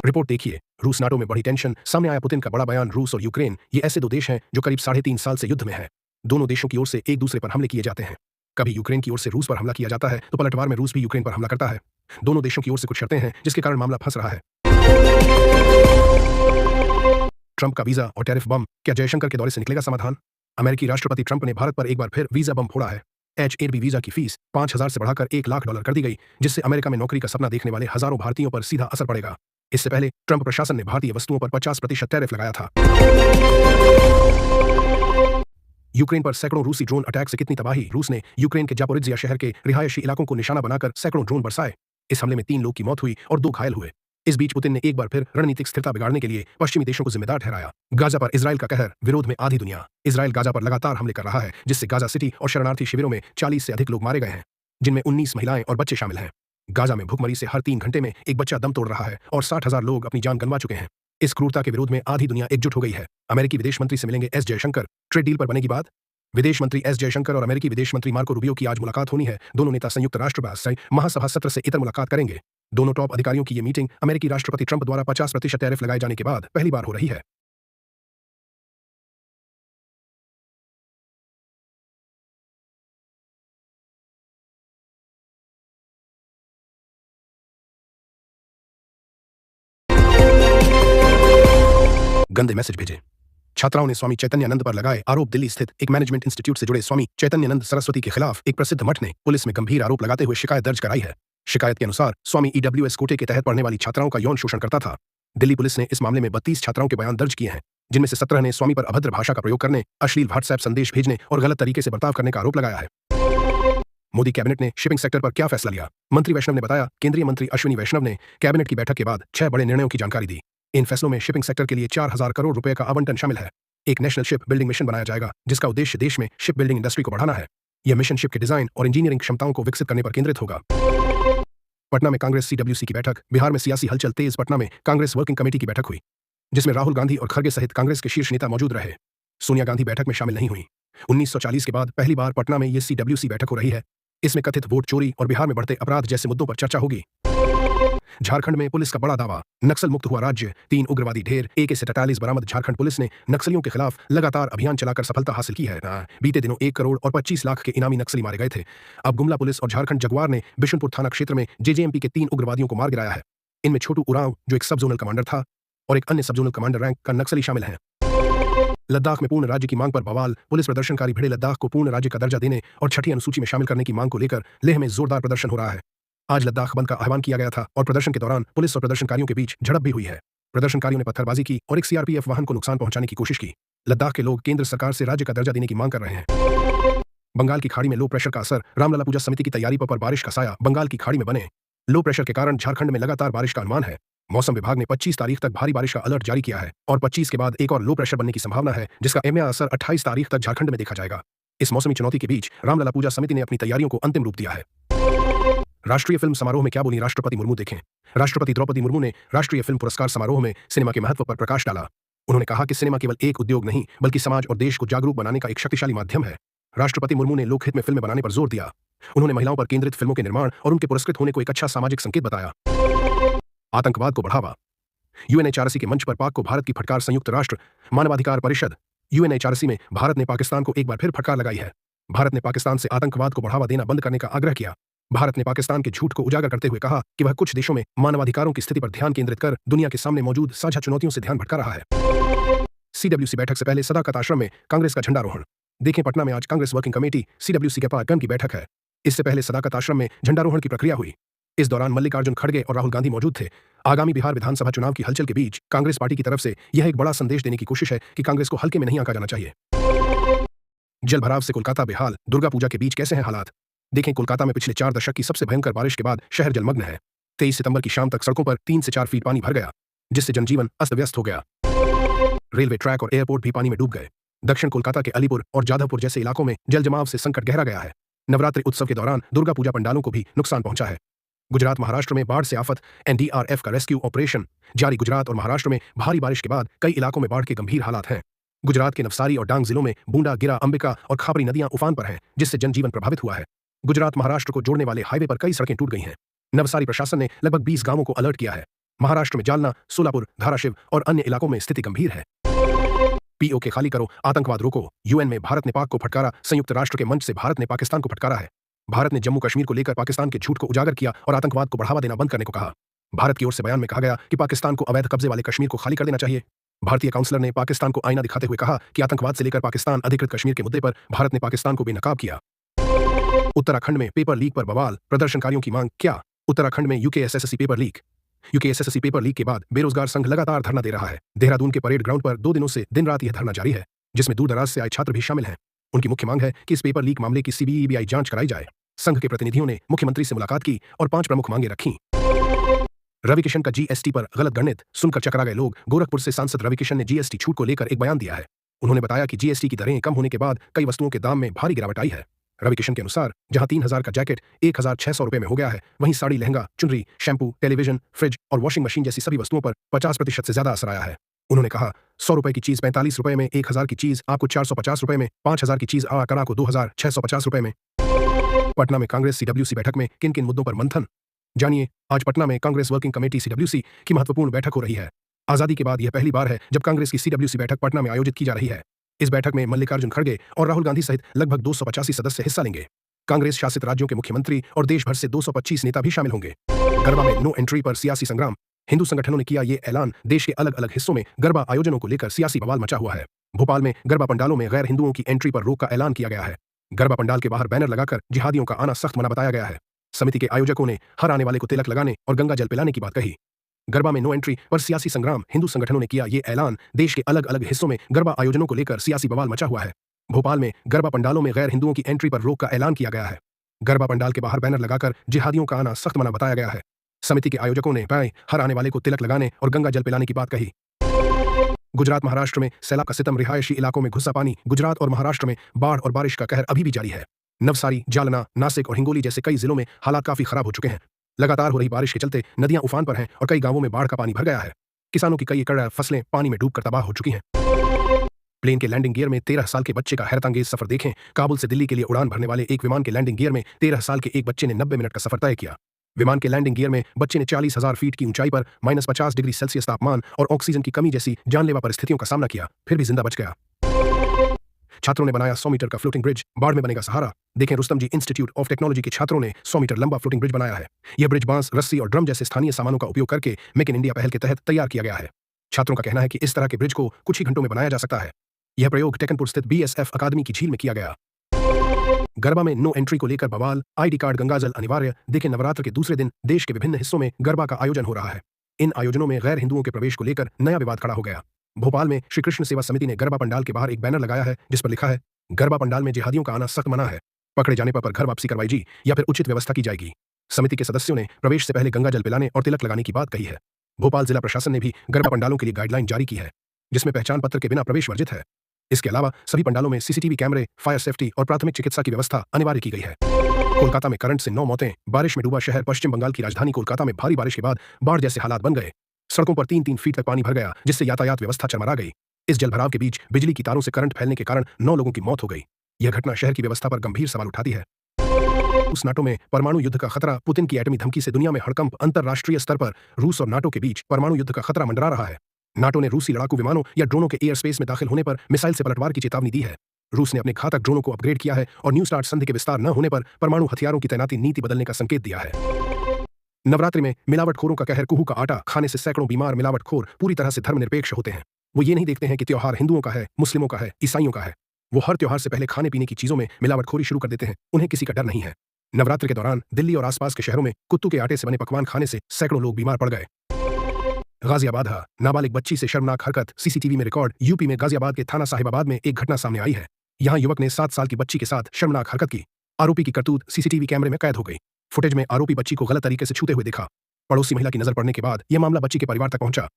रिपोर्ट देखिए। रूस नाटो में बढ़ी टेंशन। सामने आया पुतिन का बड़ा बयान। रूस और यूक्रेन ये ऐसे 2 देश हैं जो करीब 3.5 साल से युद्ध में हैं। दोनों देशों की ओर से एक दूसरे पर हमले किए जाते हैं। कभी यूक्रेन की ओर से रूस पर हमला किया जाता है तो पलटवार में रूस भी यूक्रेन पर हमला करता है। दोनों देशों की ओर से कुछ शर्तें हैं, जिसके कारण मामला फंस रहा है। ट्रंप का वीजा और टैरिफ बम। क्या जयशंकर के दौरे से निकलेगा समाधान? अमेरिकी राष्ट्रपति ट्रंप ने भारत पर एक बार फिर वीजा बम फोड़ा है। H-1B वीजा की फीस $5,000 से बढ़ाकर $1 लाख कर दी गई, जिससे अमेरिका में नौकरी का सपना देखने वाले हजारों भारतीयों पर सीधा असर पड़ेगा। इससे पहले ट्रंप प्रशासन ने भारतीय वस्तुओं पर 50% टैरिफ लगाया था। यूक्रेन पर सैकड़ों रूसी ड्रोन अटैक से कितनी तबाही। रूस ने यूक्रेन के जापोरिज्जिया शहर के रिहायशी इलाकों को निशाना बनाकर सैकड़ों ड्रोन बरसाए। इस हमले में 3 लोग की मौत हुई और 2 घायल हुए। इस बीच पुतिन ने एक बार फिर रणनीतिक स्थिरता बिगाड़ने के लिए पश्चिमी देशों को जिम्मेदार ठहराया। गाजा पर इजराइल का कहर। विरोध में आधी दुनिया। इजराइल गाजा पर लगातार हमले कर रहा है, जिससे गाजा सिटी और शरणार्थी शिविरों में 40 से अधिक लोग मारे गए हैं, जिनमें 19 महिलाएं और बच्चे शामिल हैं। गाजा में भूखमरी से हर 3 घंटे में एक बच्चा दम तोड़ रहा है और 60,000 लोग अपनी जान गंवा चुके हैं। इस क्रूरता के विरोध में आधी दुनिया एकजुट हो गई है। अमेरिकी विदेश मंत्री से मिलेंगे S. जयशंकर। ट्रेड डील पर बनेगी बात। विदेश मंत्री एस जयशंकर और अमेरिकी विदेश मंत्री मार्को रूबियो की आज मुलाकात होनी है। दोनों नेता संयुक्त राष्ट्र महासभा सत्र से इतर मुलाकात करेंगे। दोनों टॉप अधिकारियों की ये मीटिंग अमेरिकी राष्ट्रपति ट्रंप द्वारा 50% टैरिफ लगाए जाने के बाद पहली बार हो रही है। गंदे मैसेज भेजे। छात्राओं ने स्वामी चैतन्यानंद पर लगाए आरोप। दिल्ली स्थित एक मैनेजमेंट इंस्टीट्यूट से जुड़े स्वामी चैतन्यानंद सरस्वती के खिलाफ एक प्रसिद्ध मठ ने पुलिस में गंभीर आरोप लगाते हुए शिकायत दर्ज कराई है। शिकायत के अनुसार स्वामी ईडब्ल्यूएस कोटे के तहत पढ़ने वाली छात्राओं का यौन शोषण करता था। दिल्ली पुलिस ने इस मामले में 32 छात्राओं के बयान दर्ज किए हैं, जिनमें से 17 ने स्वामी पर अभद्र भाषा का प्रयोग करने, अश्लील व्हाट्सएप संदेश भेजने और गलत तरीके से बर्ताव करने का आरोप लगाया है। मोदी कैबिनेट ने शिपिंग सेक्टर पर क्या फैसला लिया? मंत्री वैष्णव ने बताया। केंद्रीय मंत्री अश्विनी वैष्णव ने कैबिनेट की बैठक के बाद 6 बड़े निर्णयों की जानकारी दी। इन फैसलों में शिपिंग सेक्टर के लिए 4000 करोड़ रुपए का आवंटन शामिल है। एक नेशनल शिप बिल्डिंग मिशन बनाया जाएगा, जिसका उद्देश्य देश में शिप बिल्डिंग इंडस्ट्री को बढ़ाना है। यह मिशन शिप के डिजाइन और इंजीनियरिंग क्षमताओं को विकसित करने पर केंद्रित होगा। पटना में कांग्रेस सीडब्ल्यूसी की बैठक। बिहार में सियासी हलचल तेज। पटना में कांग्रेस वर्किंग कमेटी की बैठक हुई, जिसमें राहुल गांधी और खड़गे सहित कांग्रेस के शीर्ष नेता मौजूद रहे। सोनिया गांधी बैठक में शामिल नहीं हुई। 1940 के बाद पहली बार पटना में यह सीडब्ल्यूसी बैठक हो रही है। इसमें कथित वोट चोरी और बिहार में बढ़ते अपराध जैसे मुद्दों पर चर्चा होगी। झारखंड में पुलिस का बड़ा दावा। नक्सल मुक्त हुआ राज्य, 3 उग्रवादी ढेर, AK-47 बरामद। झारखंड पुलिस ने नक्सलियों के खिलाफ लगातार अभियान चलाकर सफलता हासिल की है। बीते दिनों 1 करोड़ और 25 लाख के इनामी नक्सली मारे गए थे। अब गुमला पुलिस और झारखंड जगुआर ने बिशुनपुर थाना क्षेत्र में JJMP के 3 उग्रवादियों को मार गिराया है। इनमें छोटू उरांव, जो एक सब जोनल कमांडर था, और एक अन्य सब जोनल कमांडर रैंक का नक्सली शामिल है। लद्दाख में पूर्ण राज्य की मांग पर बवाल। पुलिस प्रदर्शनकारी भिड़े। लद्दाख को पूर्ण राज्य का दर्जा देने और 6ठी अनुसूची में शामिल करने की मांग को लेकर लेह में जोरदार प्रदर्शन हो रहा है। आज लद्दाख बंद का आह्वान किया गया था और प्रदर्शन के दौरान पुलिस और प्रदर्शनकारियों के बीच झड़प भी हुई है। प्रदर्शनकारियों ने पत्थरबाजी की और एक CRPF वाहन को नुकसान पहुंचाने की कोशिश की। लद्दाख के लोग केंद्र सरकार से राज्य का दर्जा देने की मांग कर रहे हैं। बंगाल की खाड़ी में लो प्रेशर का असर। रामलला पूजा समिति की तैयारी पर बारिश का साया। बंगाल की खाड़ी में बने लो प्रेशर के कारण झारखंड में लगातार बारिश का अनुमान है। मौसम विभाग ने 25 तारीख तक भारी बारिश का अलर्ट जारी किया है और 25 के बाद एक और लो प्रेशर बनने की संभावना है, जिसका एमया असर 28 तारीख तक झारखंड में देखा जाएगा। इस मौसमी चुनौती के बीच रामलला पूजा समिति ने अपनी तैयारियों को अंतिम रूप दिया है। राष्ट्रीय फिल्म समारोह में क्या बोली राष्ट्रपति मुर्मू? देखें। राष्ट्रपति द्रौपदी मुर्मू ने राष्ट्रीय फिल्म पुरस्कार समारोह में सिनेमा के महत्व पर प्रकाश डाला। उन्होंने कहा कि सिनेमा केवल एक उद्योग नहीं, बल्कि समाज और देश को जागरूक बनाने का एक शक्तिशाली माध्यम है। राष्ट्रपति मुर्मू ने लोकहित में फिल्में बनाने पर जोर दिया। उन्होंने महिलाओं पर केंद्रित फिल्मों के निर्माण और उनके पुरस्कृत होने को एक अच्छा सामाजिक संकेत बताया। आतंकवाद को बढ़ावा। UNHRC के मंच पर पाक को भारत की फटकार। संयुक्त राष्ट्र मानवाधिकार परिषद UNHRC में भारत ने पाकिस्तान को एक बार फिर फटकार लगाई है। भारत ने पाकिस्तान से आतंकवाद को बढ़ावा देना बंद करने का आग्रह किया। भारत ने पाकिस्तान के झूठ को उजागर करते हुए कहा कि वह कुछ देशों में मानवाधिकारों की स्थिति पर ध्यान केंद्रित कर दुनिया के सामने मौजूद साझा चुनौतियों से ध्यान भटका रहा है। CWC बैठक से पहले सदाकत आश्रम में कांग्रेस का झंडारोहण। देखें, पटना में आज कांग्रेस वर्किंग कमेटी CWC के कार्यक्रम की बैठक है। इससे पहले सदाकत आश्रम में झंडारोहण की प्रक्रिया हुई। इस दौरान मल्लिकार्जुन खड़गे और राहुल गांधी मौजूद थे। आगामी बिहार विधानसभा चुनाव की हलचल के बीच कांग्रेस पार्टी की तरफ से यह एक बड़ा संदेश देने की कोशिश है कि कांग्रेस को हल्के में नहीं आंका जाना चाहिए। जल भराव से कोलकाता बेहाल। दुर्गा पूजा के बीच कैसे हैं हालात? देखें, कोलकाता में पिछले 4 दशक की सबसे भयंकर बारिश के बाद शहर जलमग्न है। 23 सितंबर की शाम तक सड़कों पर 3 से 4 फीट पानी भर गया, जिससे जनजीवन अस्त व्यस्त हो गया। रेलवे ट्रैक और एयरपोर्ट भी पानी में डूब गए। दक्षिण कोलकाता के अलीपुर और जाधवपुर जैसे इलाकों में जल जमाव से संकट गहरा गया है। नवरात्रि उत्सव के दौरान दुर्गा पूजा पंडालों को भी नुकसान पहुंचा है। गुजरात महाराष्ट्र में बाढ़ से आफत। NDRF का रेस्क्यू ऑपरेशन जारी। गुजरात और महाराष्ट्र में भारी बारिश के बाद कई इलाकों में बाढ़ के गंभीर हालात हैं। गुजरात के नवसारी और डांग जिलों में बूंदा, गिरा, अंबिका और खापरी नदियां उफान पर हैं, जिससे जनजीवन प्रभावित हुआ है। गुजरात महाराष्ट्र को जोड़ने वाले हाईवे पर कई सड़कें टूट गई हैं। नवसारी प्रशासन ने लगभग 20 गांवों को अलर्ट किया है। महाराष्ट्र में जालना, सोलापुर, धाराशिव और अन्य इलाकों में स्थिति गंभीर है। POK खाली करो, आतंकवाद रोको। UN में भारत ने पाक को फटकारा। संयुक्त राष्ट्र के मंच से भारत ने पाकिस्तान को फटकारा है। भारत ने जम्मू कश्मीर को लेकर पाकिस्तान के झूठ को उजागर किया और आतंकवाद को बढ़ावा देना बंद करने को कहा। भारत की ओर से बयान में कहा गया कि पाकिस्तान को अवैध कब्जे वाले कश्मीर को खाली कर देना चाहिए। भारतीय काउंसलर ने पाकिस्तान को आईना दिखाते हुए कहा कि आतंकवाद से लेकर पाकिस्तान अधिकृत कश्मीर के मुद्दे पर भारत ने पाकिस्तान को बेनकाब किया। उत्तराखंड में पेपर लीक पर बवाल। प्रदर्शनकारियों की मांग। क्या उत्तराखंड में UKSSC paper leak? UKSSC paper leak के बाद बेरोजगार संघ लगातार धरना दे रहा है। देहरादून के परेड ग्राउंड पर 2 दिनों से दिन रात यह धरना जारी है, जिसमें दूर दराज से आए छात्र भी शामिल हैं। उनकी मुख्य मांग है कि इस पेपर लीक मामले की CBI जांच कराई जाए। संघ के प्रतिनिधियों ने मुख्यमंत्री से मुलाकात की और 5 प्रमुख मांगे रखीं। रविकिशन का GST पर गलत गणित सुनकर चकरा गए लोग। गोरखपुर से सांसद रविकिशन ने GST छूट को लेकर एक बयान दिया है। उन्होंने बताया कि GST की दरें कम होने के बाद कई वस्तुओं के दाम में भारी गिरावट आई है। रविकिशन के अनुसार जहां 3000 का जैकेट 1600 रुपए में हो गया है, वहीं साड़ी, लहंगा, चुनरी, शैंपू, टेलीविजन, फ्रिज और वॉशिंग मशीन जैसी सभी वस्तुओं पर 50% से ज्यादा असर आया है। उन्होंने कहा, 100 रुपए की चीज 45 रुपए में, 1000 की चीज आपको 450 रुपए में, 5000 की चीज आकर आपको 2650 रुपए में। पटना में कांग्रेस सीडब्ल्यूसी बैठक में किन किन मुद्दों पर मंथन, जानिए। आज पटना में कांग्रेस वर्किंग कमेटी सीडब्ल्यूसी की महत्वपूर्ण बैठक हो रही है। आजादी के बाद यह पहली बार है जब कांग्रेस की सीडब्ल्यूसी बैठक पटना में आयोजित की जा रही है। इस बैठक में मल्लिकार्जुन खड़गे और राहुल गांधी सहित लगभग 285 सदस्य हिस्सा लेंगे। कांग्रेस शासित राज्यों के मुख्यमंत्री और देश भर से 225 नेता भी शामिल होंगे। गरबा में नो एंट्री पर सियासी संग्राम, हिंदू संगठनों ने किया ये ऐलान। देश के अलग अलग हिस्सों में गरबा आयोजनों को लेकर सियासी बवाल मचा हुआ है। भोपाल में गरबा पंडालों में गैर हिंदुओं की एंट्री पर रोक का ऐलान किया गया है। गरबा पंडाल के बाहर बैनर लगाकर जिहादियों का आना सख्त मना बताया गया है। समिति के आयोजकों ने हर आने वाले को तिलक लगाने और गंगा जल पिलाने की बात कही। गरबा में नो एंट्री पर सियासी संग्राम, हिंदू संगठनों ने किया ये ऐलान। देश के अलग अलग हिस्सों में गरबा आयोजनों को लेकर सियासी बवाल मचा हुआ है। भोपाल में गरबा पंडालों में गैर हिंदुओं की एंट्री पर रोक का ऐलान किया गया है। गरबा पंडाल के बाहर बैनर लगाकर जिहादियों का आना सख्त मना बताया गया है। समिति के आयोजकों ने हर आने वाले को तिलक लगाने और गंगा जल पिलाने की बात कही। गुजरात महाराष्ट्र में सैलाब का सितम, रिहायशी इलाकों में घुसा पानी। गुजरात और महाराष्ट्र में बाढ़ और बारिश का कहर अभी भी जारी है। नवसारी, जालना, नासिक और हिंगोली जैसे कई जिलों में हालात काफी खराब हो चुके हैं। लगातार हो रही बारिश के चलते नदियां उफान पर हैं और कई गांवों में बाढ़ का पानी भर गया है। किसानों की कई एकड़ फसलें पानी में डूबकर तबाह हो चुकी हैं। प्लेन के लैंडिंग गियर में 13 साल के बच्चे का हैरतअंगेज सफर देखें। काबुल से दिल्ली के लिए उड़ान भरने वाले एक विमान के लैंडिंग गियर में 13 साल के एक बच्चे ने 90 मिनट का सफर तय किया। विमान के लैंडिंग गियर में बच्चे ने 40,000 फीट की ऊंचाई पर -50 डिग्री सेल्सियस तापमान और ऑक्सीजन की कमी जैसी जानलेवा परिस्थितियों का सामना किया, फिर भी जिंदा बच गया। छात्रों ने बनाया 100 मीटर का फ्लोटिंग ब्रिज, बाढ़ में बनेगा सहारा। देखें, रुस्तम जी इंस्टीट्यूट ऑफ टेक्नोलॉजी के छात्रों ने 100 मीटर लंबा फ्लोटिंग ब्रिज बनाया है। यह ब्रिज बांस, रस्सी और ड्रम जैसे स्थानीय सामानों का उपयोग करके मेक इन इंडिया पहल के तहत तैयार किया गया है। छात्रों का कहना है कि इस तरह के ब्रिज को कुछ ही घंटों में बनाया जा सकता है। यह प्रयोग टेकनपुर स्थित BSF अकादमी की झील में किया गया। गरबा में नो एंट्री को लेकर बवाल, ID कार्ड गंगाजल अनिवार्य। देखें, नवरात्र के दूसरे दिन देश के विभिन्न हिस्सों में गरबा का आयोजन हो रहा है। इन आयोजनों में गैर हिंदुओं के प्रवेश को लेकर नया विवाद खड़ा हो गया। भोपाल में श्री कृष्ण सेवा समिति ने गरबा पंडाल के बाहर एक बैनर लगाया है जिस पर लिखा है, गरबा पंडाल में जिहादियों का आना सख्त मना है। पकड़े जाने पर घर वापसी करवाई जी या फिर उचित व्यवस्था की जाएगी। समिति के सदस्यों ने प्रवेश से पहले गंगा जल पिलाने और तिलक लगाने की बात कही है। भोपाल जिला प्रशासन ने भी गरबा पंडालों के लिए गाइडलाइन जारी की है जिसमें पहचान पत्र के बिना प्रवेश वर्जित है। इसके अलावा सभी पंडालों में CCTV कैमरे, फायर सेफ्टी और प्राथमिक चिकित्सा की व्यवस्था अनिवार्य की गई है। कोलकाता में करंट से 9 मौतें, बारिश में डूबा शहर। पश्चिम बंगाल की राजधानी कोलकाता में भारी बारिश के बाद बाढ़ जैसे हालात बन गए। सड़कों पर 3-3 फीट तक पानी भर गया जिससे यातायात व्यवस्था चरमरा गई। इस जलभराव के बीच बिजली की तारों से करंट फैलने के कारण 9 लोगों की मौत हो गई। यह घटना शहर की व्यवस्था पर गंभीर सवाल उठाती है। रूस नाटो में परमाणु युद्ध का खतरा, पुतिन की एटमी धमकी से दुनिया में हड़कंप। अंतरराष्ट्रीय स्तर पर रूस और नाटो के बीच परमाणु युद्ध का खतरा मंडरा रहा है। नाटो ने रूसी लड़ाकू विमानों या ड्रोनों के एयर स्पेस में दाखिल होने पर मिसाइल से पलटवार की चेतावनी दी है। रूस ने अपने घातक ड्रोनों को अपग्रेड किया है और न्यू स्टार्ट संधि के विस्तार न होने पर परमाणु हथियारों की तैनाती नीति बदलने का संकेत दिया है। नवरात्रि में मिलावटखोरों का कहर, कुहू का आटा खाने से सैकड़ों बीमार मिलावटखोर पूरी तरह से धर्मनिरपेक्ष होते हैं। वो ये नहीं देखते हैं कि त्योहार हिंदुओं का है, मुस्लिमों का है, ईसाइयों का है। वो हर त्योहार से पहले खाने पीने की चीजों में मिलावटखोरी शुरू कर देते हैं। उन्हें किसी का डर नहीं है। नवरात्रि के दौरान दिल्ली और आसपास के शहरों में कुत्तू के आटे से बने पकवान खाने से सैकड़ों लोग बीमार पड़ गए। गाजियाबाद, नाबालिग बच्ची से शर्मनाक हरकत, CCTV में रिकॉर्ड। यूपी में गाजियाबाद के थाना साहिबाबाद में एक घटना सामने आई है। यहाँ युवक ने 7 साल की बच्ची के साथ शर्मनाक हरकत की। आरोपी की करतूत CCTV कैमरे में कैद हो गई। फुटेज में आरोपी बच्ची को गलत तरीके से छूते हुए देखा। पड़ोसी महिला की नजर पड़ने के बाद यह मामला बच्ची के परिवार तक पहुंचा।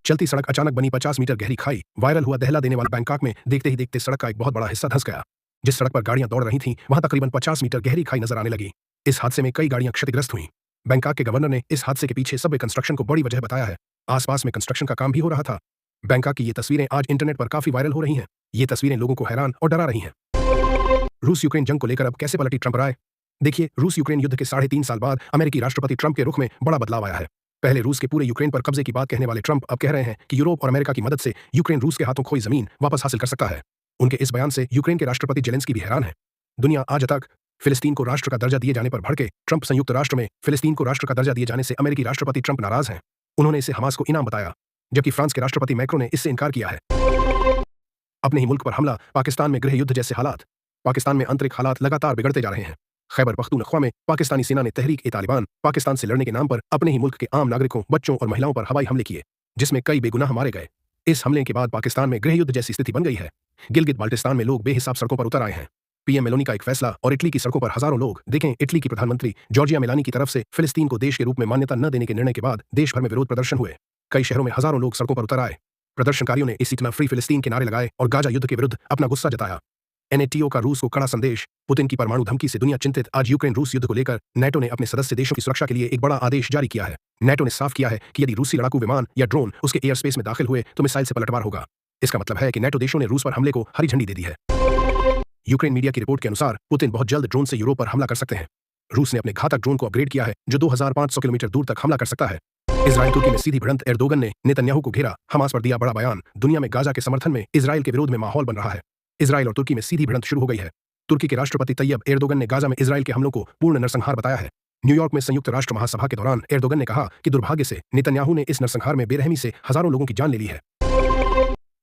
चलती सड़क अचानक बनी 50 मीटर गहरी खाई। वायरल हुआ दहला देने वाला बैंकॉक में देखते ही देखते सड़क का एक बहुत बड़ा हिस्सा धंस गया। जिस सड़क पर गाड़ियां दौड़ रही थीं वहां तकरीबन 50 मीटर गहरी खाई नजर आने लगी। इस हादसे में कई गाड़ियां क्षतिग्रस्त हुईं। बैंकॉक के गवर्नर ने इस हादसे के पीछे सबवे कंस्ट्रक्शन को बड़ी वजह बताया है। आसपास में कंस्ट्रक्शन का काम भी हो रहा था। बैंकॉक की ये तस्वीरें आज इंटरनेट पर काफी वायरल हो रही हैं। ये तस्वीरें लोगों को हैरान और डरा रही हैं। रूस यूक्रेन जंग को लेकर अब कैसे पलटी ट्रंप राय। देखिए, रूस यूक्रेन युद्ध के 3.5 साल बाद अमेरिकी राष्ट्रपति ट्रंप के रुख में बड़ा बदलाव आया है। पहले रूस के पूरे यूक्रेन पर कब्जे की बात कहने वाले ट्रंप अब कह रहे हैं कि यूरोप और अमेरिका की मदद से यूक्रेन रूस के हाथों खोई जमीन वापस हासिल कर सकता है। उनके इस बयान से यूक्रेन के राष्ट्रपति जेलेंस्की भी हैरान है। दुनिया आज तक फिलिस्तीन को राष्ट्र का दर्जा दिए जाने पर भड़के। ट्रंप संयुक्त राष्ट्र में फिलिस्तीन को राष्ट्र का दर्जा दिए जाने से अमेरिकी राष्ट्रपति ट्रंप नाराज हैं। उन्होंने इसे हमास को इनाम बताया, जबकि फ्रांस के राष्ट्रपति मैक्रो ने इससे इनकार किया है। अपने ही मुल्क पर हमला, पाकिस्तान में गृह युद्ध जैसे हालात। पाकिस्तान में आंतरिक हालात लगातार बिगड़ते जा रहे हैं। खैबर पख्तूनख्वा में पाकिस्तानी सेना ने तहरीक-ए-तालिबान पाकिस्तान से लड़ने के नाम पर अपने ही मुल्क के आम नागरिकों, बच्चों और महिलाओं पर हवाई हमले किए, जिसमें कई बेगुनाह मारे गए। इस हमले के बाद पाकिस्तान में गृह युद्ध जैसी स्थिति बन गई है। गिलगित बाल्टिस्तान में लोग बेहिसाब सड़कों पर उतर आए हैं। पीएम मेलोनी का एक फैसला और इटली की सड़कों पर हजारों लोग। देखें, इटली की प्रधानमंत्री जॉर्जिया मेलानी की तरफ से फिलिस्तीन को देश के रूप में मान्यता न देने के निर्णय के बाद देश भर में विरोध प्रदर्शन हुए। कई शहरों में हजारों लोग सड़कों पर उतर आए। प्रदर्शनकारियों ने इसी तरह फ्री फिलिस्तीन के नारे लगाए और गाजा युद्ध के विरुद्ध अपना गुस्सा जताया। NATO का रूस को कड़ा संदेश। पुतिन की परमाणु धमकी से दुनिया चिंतित। आज यूक्रेन रूस युद्ध को लेकर NATO ने अपने सदस्य देशों की सुरक्षा के लिए एक बड़ा आदेश जारी किया है। NATO ने साफ किया है कि यदि रूसी लड़ाकू विमान या ड्रोन उसके एयर स्पेस में दाखिल हुए तो मिसाइल से पलटवार होगा। इसका मतलब है कि NATO देशों ने रूस पर हमले को हरी झंडी दे दी है। यूक्रेन मीडिया की रिपोर्ट के अनुसार पुतिन बहुत जल्द ड्रोन से यूरोप पर हमला कर सकते हैं। रूस ने अपने घातक ड्रोन को अपग्रेड किया है जो 2500 किलोमीटर दूर तक हमला कर सकता है। इजराइल तुर्की में सीधी भिड़ंत। एर्दोगन ने नेतन्याहू को घेरा। हमास पर दिया बड़ा बयान। दुनिया में गाजा के समर्थन में इजराइल के विरोध में माहौल बन रहा है। इजराइल और तुर्की में सीधी भिड़ंत शुरू हो गई है। तुर्की के राष्ट्रपति तैयब एर्दोगन ने गाजा में इजराइल के हमलों को पूर्ण नरसंहार बताया है। न्यूयॉर्क में संयुक्त राष्ट्र महासभा के दौरान एर्दोगन ने कहा कि दुर्भाग्य से नेतन्याहू ने इस नरसंहार में बेरहमी से हजारों लोगों की जान ले ली है।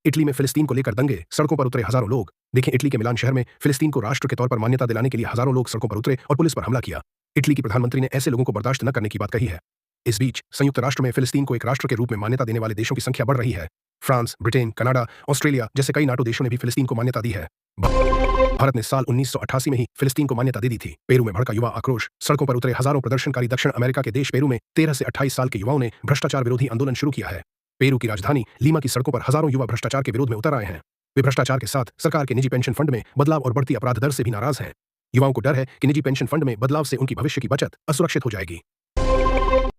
इटली में फिलिस्तीन को लेकर दंगे। सड़कों पर उतरे हजारों लोग। देखें, इटली के मिलान शहर में फिलिस्तीन को राष्ट्र के तौर पर मान्यता दिलाने के लिए हजारों लोग सड़कों पर उतरे और पुलिस पर हमला किया। इटली की प्रधानमंत्री ने ऐसे लोगों को बर्दाश्त न करने की बात कही है। इस बीच संयुक्त राष्ट्र में फिलिस्तीन को एक राष्ट्र के रूप में मान्यता देने वाले देशों की संख्या बढ़ रही है। फ्रांस, ब्रिटेन, कनाडा, ऑस्ट्रेलिया जैसे कई नाटो देशों ने भी फिलिस्तीन को मान्यता दी है। भारत ने साल 1988 में ही फिलिस्तीन को मान्यता दे दी थी। पेरू में भड़का युवा आक्रोश। सड़कों पर उतरे हजारों प्रदर्शनकारी। दक्षिण अमेरिका के देश पेरू में 13 से 28 साल के युवाओं ने भ्रष्टाचार विरोधी आंदोलन शुरू किया है। पेरू की राजधानी लीमा की सड़कों पर हजारों युवा भ्रष्टाचार के विरोध में उतर आए हैं। वे भ्रष्टाचार के साथ सरकार के निजी पेंशन फंड में बदलाव और बढ़ती अपराध दर से भी नाराज हैं। युवाओं को डर है कि निजी पेंशन फंड में बदलाव से उनकी भविष्य की बचत असुरक्षित हो जाएगी।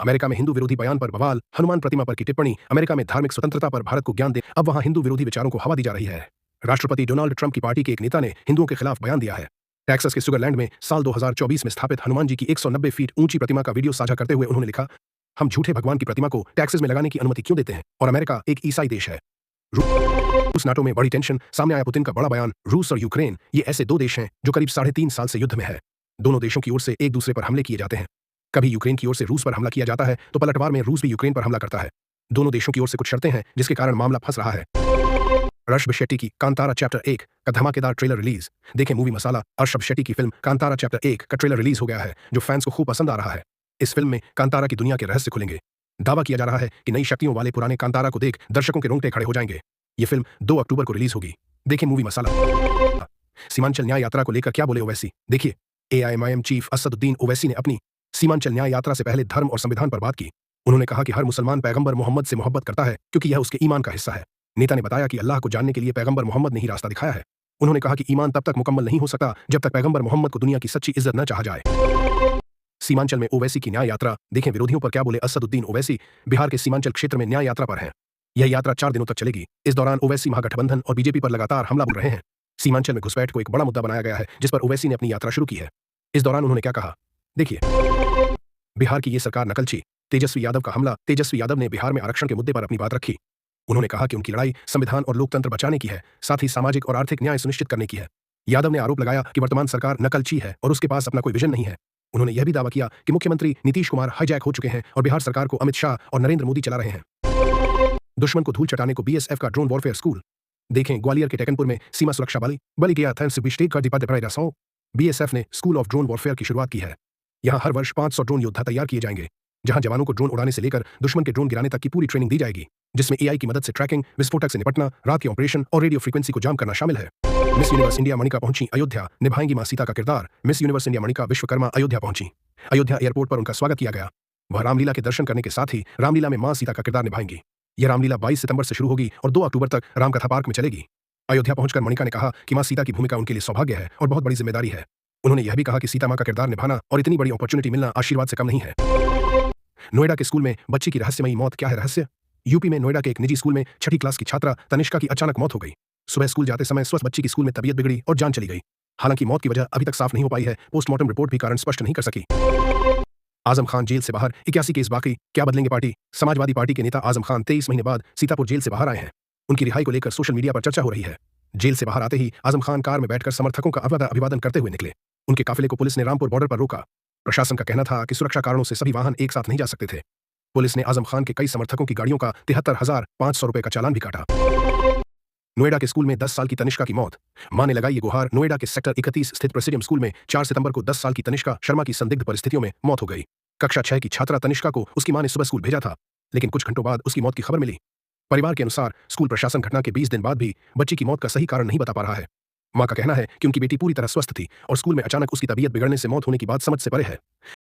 अमेरिका में हिंदू विरोधी बयान पर बवाल। हनुमान प्रतिमा पर की टिप्पणी। अमेरिका में धार्मिक स्वतंत्रता पर भारत को ज्ञान दे। अब वहां हिंदू विरोधी विचारों को हवा दी जा रही है। राष्ट्रपति डोनाल्ड ट्रंप की पार्टी के एक नेता ने हिंदुओं के खिलाफ बयान दिया है। टेक्सास के सुगरलैंड में साल 2024 में स्थापित हनुमान जी की 190 फीट ऊंची प्रतिमा का वीडियो साझा करते हुए उन्होंने लिखा, हम झूठे भगवान की प्रतिमा को टैक्सेस में लगाने की अनुमति क्यों देते हैं, और अमेरिका एक ईसाई देश है। रूस नाटो में बड़ी टेंशन। सामने आया पुतिन का बड़ा बयान। रूस और यूक्रेन ये ऐसे दो देश हैं जो करीब 3.5 साल से युद्ध में है। दोनों देशों की ओर से एक दूसरे पर हमले किए जाते हैं। कभी यूक्रेन की ओर से रूस पर हमला किया जाता है तो पलटवार में रूस भी यूक्रेन पर हमला करता है। दोनों देशों की ओर से कुछ शर्तें हैं जिसके कारण मामला फंस रहा है। ऋषभ शेट्टी की कांतारा चैप्टर 1 का धमाकेदार ट्रेलर रिलीज। देखें मूवी मसाला। ऋषभ शेट्टी की फिल्म कांतारा चैप्टर 1 का ट्रेलर रिलीज हो गया है जो फैंस को खूब पसंद आ रहा है। इस फिल्म में कांतारा की दुनिया के रहस्य खुलेंगे। दावा किया जा रहा है कि नई शक्तियों वाले पुराने कांतारा को देख दर्शकों के रोंगटे खड़े हो जाएंगे। ये फिल्म 2 अक्टूबर को रिलीज होगी। देखें मूवी मसाला। सीमांचल न्याय यात्रा को लेकर क्या बोले ओवैसी। देखिए, AIMIM चीफ असदुद्दीन ओवैसी ने अपनी सीमांचल न्याय यात्रा से पहले धर्म और संविधान पर बात की। उन्होंने कहा कि हर मुसलमान पैगंबर मोहम्मद से मोहब्बत करता है क्योंकि यह उसके ईमान का हिस्सा है। नेता ने बताया कि अल्लाह को जानने के लिए पैगंबर मोहम्मद ने ही रास्ता दिखाया है। उन्होंने कहा कि ईमान तब तक मुकम्मल नहीं हो सकता जब तक पैगंबर मोहम्मद को दुनिया की सच्ची इज्जत न चाहा जाए। सीमांचल में ओवैसी की न्याय यात्रा। देखें विरोधियों पर क्या बोले असदुद्दीन ओवैसी। बिहार के सीमांचल क्षेत्र में न्याय यात्रा पर हैं। यह यात्रा 4 दिनों तक चलेगी। इस दौरान ओवैसी महागठबंधन और बीजेपी पर लगातार हमला बोल रहे हैं। सीमांचल में घुसपैठ को एक बड़ा मुद्दा बनाया गया है जिस पर ओवैसी ने अपनी यात्रा शुरू की है। इस दौरान उन्होंने क्या कहा, देखिए। बिहार की ये सरकार नकलची। तेजस्वी यादव का हमला। तेजस्वी यादव ने बिहार में आरक्षण के मुद्दे पर अपनी बात रखी। उन्होंने कहा कि उनकी लड़ाई संविधान और लोकतंत्र बचाने की है, साथ ही सामाजिक और आर्थिक न्याय सुनिश्चित करने की है। यादव ने आरोप लगाया कि वर्तमान सरकार नकलची है और उसके पास अपना कोई विजन नहीं है। उन्होंने यह भी दावा किया कि मुख्यमंत्री नीतीश कुमार हाईजैक हो चुके हैं और बिहार सरकार को अमित शाह और नरेंद्र मोदी चला रहे हैं। दुश्मन को धूल चटाने को BSF का ड्रोन वॉरफेयर स्कूल। देखें ग्वालियर के टेकनपुर में सीमा सुरक्षा बल गया था। BSF ने स्कूल ऑफ ड्रोन वॉरफेयर की शुरुआत की है। यहाँ हर वर्ष 500 ड्रोन योद्धा तैयार किए जाएंगे जहां जवानों को ड्रोन उड़ाने से लेकर दुश्मन के ड्रोन गिराने तक की पूरी ट्रेनिंग दी जाएगी, जिसमें AI की मदद से ट्रैकिंग, विस्फोटक से निपटना, रात के ऑपरेशन और रेडियो फ्रीक्वेंसी को जाम करना शामिल है। मिस यूनिवर्स इंडिया मणिका पहुंची अयोध्या। निभाएंगी मां सीता का किरदार। Miss universe India Manika Vishwakarma Ayodhya पहुंची। अयोध्या एयरपोर्ट पर उनका स्वागत किया गया। वह रामलीला के दर्शन करने के साथ ही रामलीला में मां सीता का किरदार निभाएंगी। यह रामलीला 22 सितंबर से शुरू होगी और 2 अक्टूबर तक रामकथा पार्क में चलेगी। अयोध्या पहुंचकर मणिका ने कहा कि मां सीता की भूमिका उनके लिए सौभाग्य है और बहुत बड़ी जिम्मेदारी है। उन्होंने यह भी कहा कि सीता मां का किरदार निभाना और इतनी बड़ी अपॉर्चुनिटी मिलना आशीर्वाद से कम नहीं है। नोएडा के स्कूल में बच्ची की रहस्यमयी मौत। क्या है रहस्य? यूपी में नोएडा के एक निजी स्कूल में 6ठी क्लास की छात्रा तनिष्का की अचानक मौत हो गई। सुबह स्कूल जाते समय स्वस्थ बच्ची की स्कूल में तबीयत बिगड़ी और जान चली गई। हालांकि मौत की वजह अभी तक साफ नहीं हो पाई है। पोस्टमार्टम रिपोर्ट भी कारण स्पष्ट नहीं कर सकी। आजम खान जेल से बाहर। 81 केस बाकी। क्या बदलेंगे पार्टी? समाजवादी पार्टी के नेता आजम खान 23 महीने बाद सीतापुर जेल से बाहर आए हैं। उनकी रिहाई को लेकर सोशल मीडिया पर चर्चा हो रही है। जेल से बाहर आते ही आजम खान कार में बैठकर समर्थकों का अभिवादन करते हुए निकले। उनके काफिले को पुलिस ने रामपुर बॉर्डर पर रोका। प्रशासन का कहना था कि सुरक्षा कारणों से सभी वाहन एक साथ नहीं जा सकते थे। पुलिस ने आजम खान के कई समर्थकों की गाड़ियों का 73,500 रुपए का चालान भी काटा। नोएडा के स्कूल में 10 साल की तनिष्का की मौत। मां ने लगाई ये गुहार। नोएडा के सेक्टर 31 स्थित प्रेसिडियम स्कूल में 4 सितंबर को 10 साल की तनिष्का शर्मा की संदिग्ध परिस्थितियों में मौत हो गई। कक्षा 6 की छात्रा तनिष्का को उसकी मां ने सुबह स्कूल भेजा था, लेकिन कुछ घंटों बाद उसकी मौत की खबर मिली। परिवार के अनुसार स्कूल प्रशासन घटना के 20 दिन बाद भी बच्ची की मौत का सही कारण नहीं बता पा रहा है। मां का कहना है कि उनकी बेटी पूरी तरह स्वस्थ थी और स्कूल में अचानक उसकी तबीयत बिगड़ने से मौत होने की बात समझ से परे है।